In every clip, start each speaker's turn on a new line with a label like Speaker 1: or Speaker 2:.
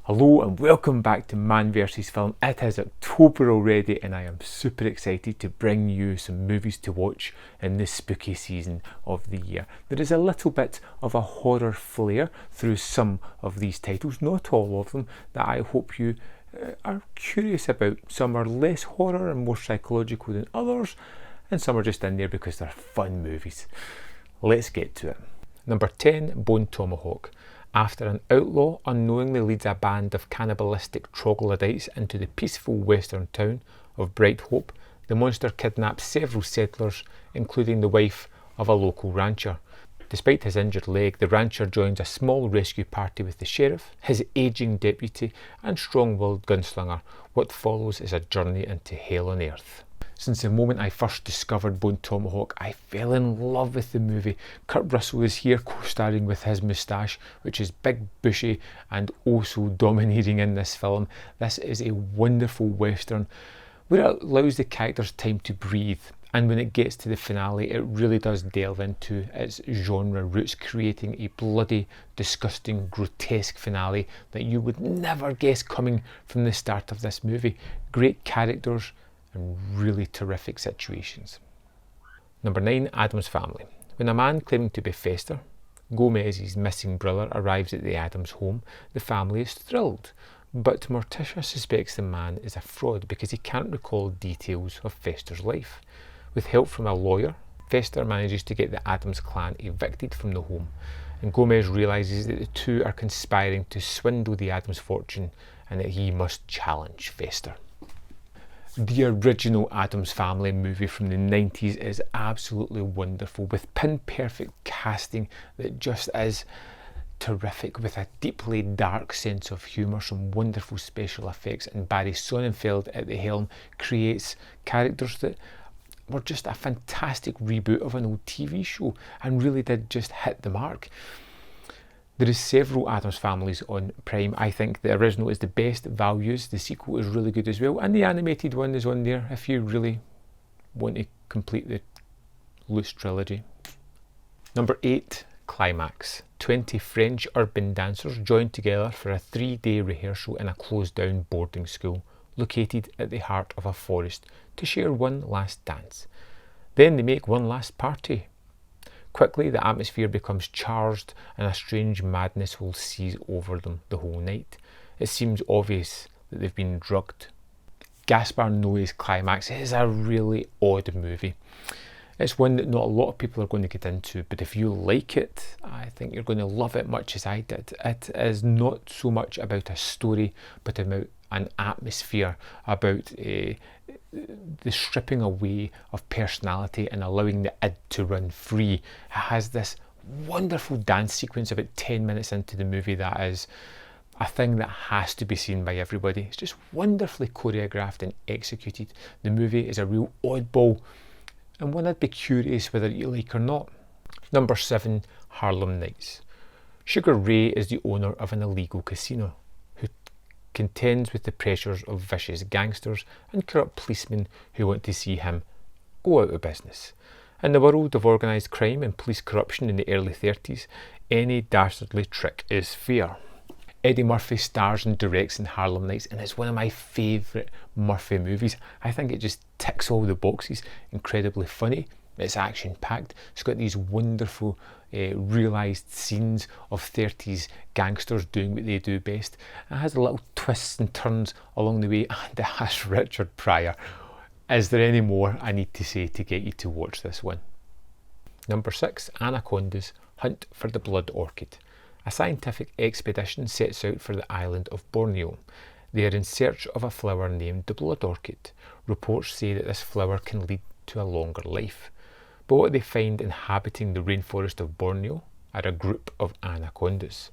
Speaker 1: Hello and welcome back to Man vs Film. It is October already and I am super excited to bring you some movies to watch in this spooky season of the year. There is a little bit of a horror flair through some of these titles, not all of them, that I hope you are curious about. Some are less horror and more psychological than others, and some are just in there because they're fun movies. Let's get to it. Number 10, Bone Tomahawk. After an outlaw unknowingly leads a band of cannibalistic troglodytes into the peaceful western town of Bright Hope, the monster kidnaps several settlers, including the wife of a local rancher. Despite his injured leg, the rancher joins a small rescue party with the sheriff, his ageing deputy, and strong-willed gunslinger. What follows is a journey into hell on earth. Since the moment I first discovered Bone Tomahawk, I fell in love with the movie. Kurt Russell is here co-starring with his moustache, which is big, bushy, and also dominating in this film. This is a wonderful western where it allows the characters time to breathe, and when it gets to the finale, it really does delve into its genre roots, creating a bloody, disgusting, grotesque finale that you would never guess coming from the start of this movie. Great characters and really terrific situations. Number 9, Addams Family. When a man claiming to be Fester, Gomez's missing brother, arrives at the Addams home, the family is thrilled. But Morticia suspects the man is a fraud because he can't recall details of Fester's life. With help from a lawyer, Fester manages to get the Addams clan evicted from the home, and Gomez realises that the two are conspiring to swindle the Addams fortune and that he must challenge Fester. The original Addams Family movie from the 90s is absolutely wonderful, with pin-perfect casting that just is terrific, with a deeply dark sense of humour, some wonderful special effects, and Barry Sonnenfeld at the helm creates characters that were just a fantastic reboot of an old TV show and really did just hit the mark. There is several Addams Families on Prime. I think the original is the best values, the sequel is really good as well, and the animated one is on there if you really want to complete the loose trilogy. Number 8, Climax. 20 French urban dancers join together for a 3-day rehearsal in a closed-down boarding school located at the heart of a forest to share one last dance. Then they make one last party. Quickly, the atmosphere becomes charged and a strange madness will seize over them the whole night. It seems obvious that they've been drugged. Gaspar Noé's Climax is a really odd movie. It's one that not a lot of people are going to get into, but if you like it, I think you're going to love it much as I did. It is not so much about a story, but about an atmosphere, about the stripping away of personality and allowing the id to run free. It has this wonderful dance sequence about 10 minutes into the movie that is a thing that has to be seen by everybody. It's just wonderfully choreographed and executed. The movie is a real oddball and one I'd be curious whether you like or not. Number 7, Harlem Nights. Sugar Ray is the owner of an illegal casino who contends with the pressures of vicious gangsters and corrupt policemen who want to see him go out of business. In the world of organised crime and police corruption in the early 30s, any dastardly trick is fair. Eddie Murphy stars and directs in Harlem Nights and it's one of my favourite Murphy movies. I think it just ticks all the boxes. Incredibly funny, it's action-packed, it's got these wonderful realised scenes of 30s gangsters doing what they do best. It has little twists and turns along the way and it has Richard Pryor. Is there any more I need to say to get you to watch this one? Number 6, Anacondas, Hunt for the Blood Orchid. A scientific expedition sets out for the island of Borneo. They are in search of a flower named the blood orchid. Reports say that this flower can lead to a longer life. But what they find inhabiting the rainforest of Borneo are a group of anacondas.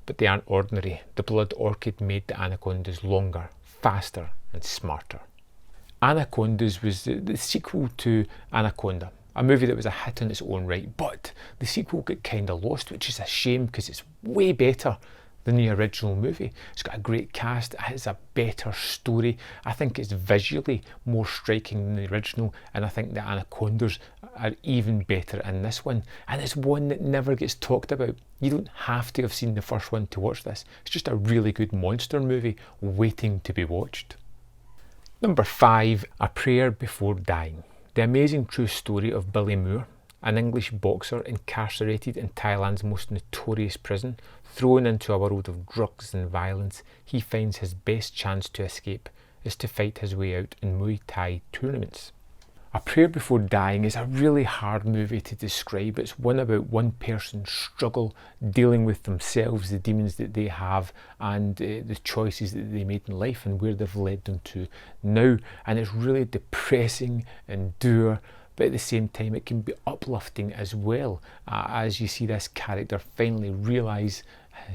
Speaker 1: But they aren't ordinary. The blood orchid made the anacondas longer, faster and smarter. Anacondas was the sequel to Anaconda, a movie that was a hit in its own right, but the sequel got kind of lost, which is a shame because it's way better than the original movie. It's got a great cast, it has a better story. I think it's visually more striking than the original, and I think the Anacondas are even better in this one. And it's one that never gets talked about. You don't have to have seen the first one to watch this. It's just a really good monster movie waiting to be watched. Number 5, A Prayer Before Dying. The amazing true story of Billy Moore, an English boxer incarcerated in Thailand's most notorious prison. Thrown into a world of drugs and violence, he finds his best chance to escape is to fight his way out in Muay Thai tournaments. A Prayer Before Dying is a really hard movie to describe. It's one about one person's struggle dealing with themselves, the demons that they have, and the choices that they made in life and where they've led them to now. And it's really depressing and dour, but at the same time it can be uplifting as well, as you see this character finally realise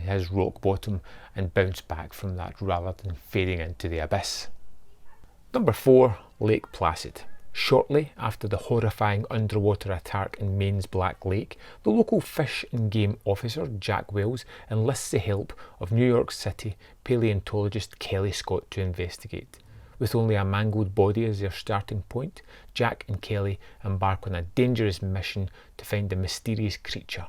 Speaker 1: his rock bottom and bounce back from that rather than fading into the abyss. Number 4, Lake Placid. Shortly after the horrifying underwater attack in Maine's Black Lake, the local fish and game officer, Jack Wells, enlists the help of New York City paleontologist Kelly Scott to investigate. With only a mangled body as their starting point, Jack and Kelly embark on a dangerous mission to find the mysterious creature.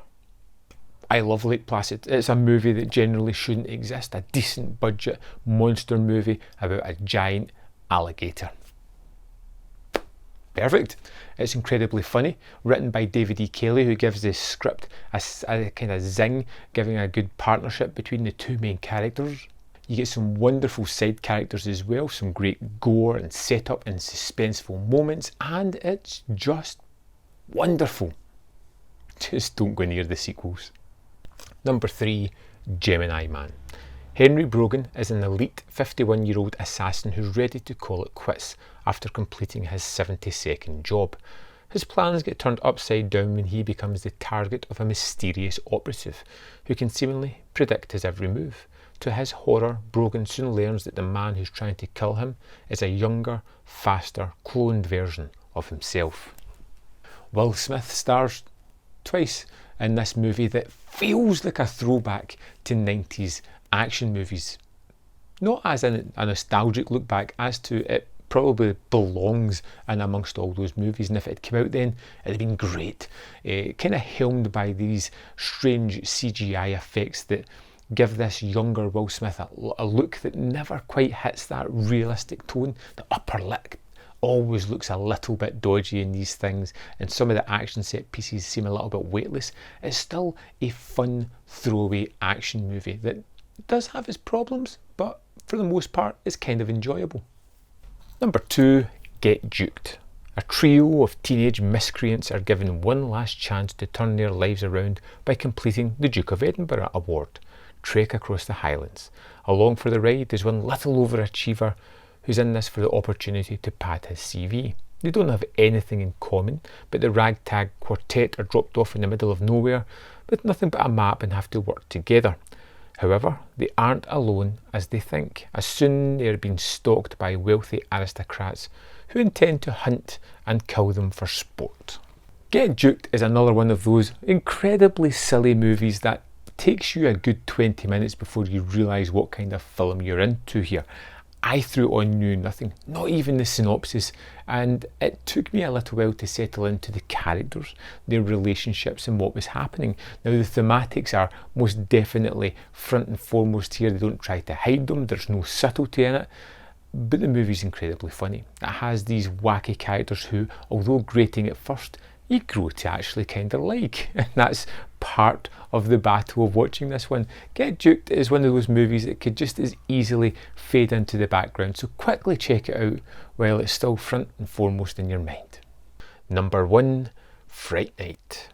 Speaker 1: I love Lake Placid. It's a movie that generally shouldn't exist, a decent budget monster movie about a giant alligator. Perfect. It's incredibly funny, written by David E. Kelly, who gives the script a kind of zing, giving a good partnership between the two main characters. You get some wonderful side characters as well, some great gore and setup and suspenseful moments, and it's just wonderful. Just don't go near the sequels. Number 3, Gemini Man. Henry Brogan is an elite 51-year-old assassin who's ready to call it quits after completing his 72nd job. His plans get turned upside down when he becomes the target of a mysterious operative who can seemingly predict his every move. To his horror, Brogan soon learns that the man who's trying to kill him is a younger, faster, cloned version of himself. Will Smith stars twice in this movie that feels like a throwback to 90s action movies. Not as a nostalgic look back, as to it probably belongs in amongst all those movies, and if it had come out then, it'd have been great. Kind of helmed by these strange CGI effects that give this younger Will Smith a look that never quite hits that realistic tone. The upper lip always looks a little bit dodgy in these things, and some of the action set pieces seem a little bit weightless. It's still a fun throwaway action movie that does have its problems, but for the most part is kind of enjoyable. Number 2, Get Duked. A trio of teenage miscreants are given one last chance to turn their lives around by completing the Duke of Edinburgh Award, Trek Across the Highlands. Along for the ride is one little overachiever who's in this for the opportunity to pad his CV. They don't have anything in common, but the ragtag quartet are dropped off in the middle of nowhere with nothing but a map and have to work together. However, they aren't alone as they think, as soon they are being stalked by wealthy aristocrats who intend to hunt and kill them for sport. Get Duked is another one of those incredibly silly movies that takes you a good 20 minutes before you realise what kind of film you're into here. I threw it on knew nothing, not even the synopsis, and it took me a little while to settle into the characters, their relationships and what was happening. Now the thematics are most definitely front and foremost here. They don't try to hide them, there's no subtlety in it, but the movie's incredibly funny. It has these wacky characters who, although grating at first, you grow to actually kind of like, and that's part of the battle of watching this one. Get Duked is one of those movies that could just as easily fade into the background, so quickly check it out while it's still front and foremost in your mind. Number 1, Fright Night.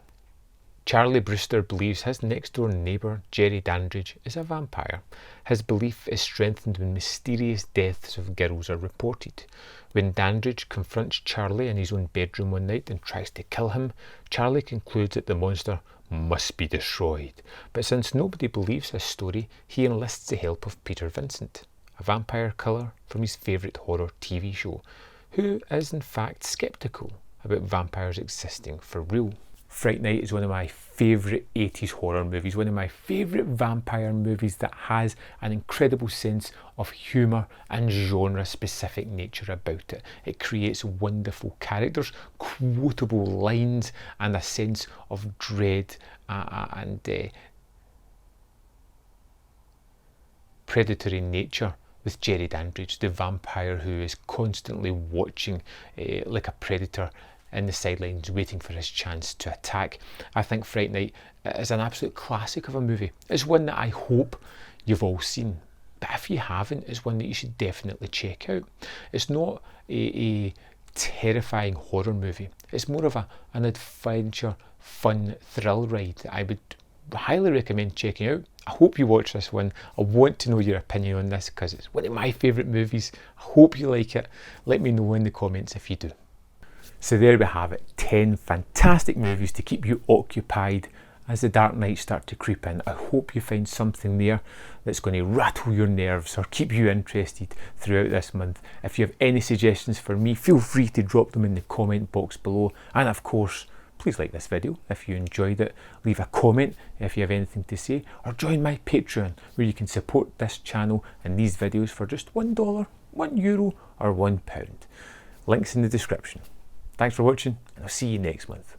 Speaker 1: Charlie Brewster believes his next door neighbour, Jerry Dandridge, is a vampire. His belief is strengthened when mysterious deaths of girls are reported. When Dandridge confronts Charlie in his own bedroom one night and tries to kill him, Charlie concludes that the monster must be destroyed. But since nobody believes his story, he enlists the help of Peter Vincent, a vampire killer from his favourite horror TV show, who is in fact sceptical about vampires existing for real. Fright Night is one of my favourite 80s horror movies, one of my favourite vampire movies that has an incredible sense of humour and genre specific nature about it. It creates wonderful characters, quotable lines and a sense of dread and predatory nature with Jerry Dandridge, the vampire who is constantly watching like a predator in the sidelines waiting for his chance to attack. I think Fright Night is an absolute classic of a movie. It's one that I hope you've all seen, but if you haven't, it's one that you should definitely check out. It's not a terrifying horror movie. It's more of an adventure, fun thrill ride that I would highly recommend checking out. I hope you watch this one. I want to know your opinion on this because it's one of my favourite movies. I hope you like it. Let me know in the comments if you do. So there we have it, 10 fantastic movies to keep you occupied as the dark nights start to creep in. I hope you find something there that's going to rattle your nerves or keep you interested throughout this month. If you have any suggestions for me, feel free to drop them in the comment box below. And of course, please like this video if you enjoyed it. Leave a comment if you have anything to say, or join my Patreon where you can support this channel and these videos for just $1, €1 or £1. Links in the description. Thanks for watching, and I'll see you next month.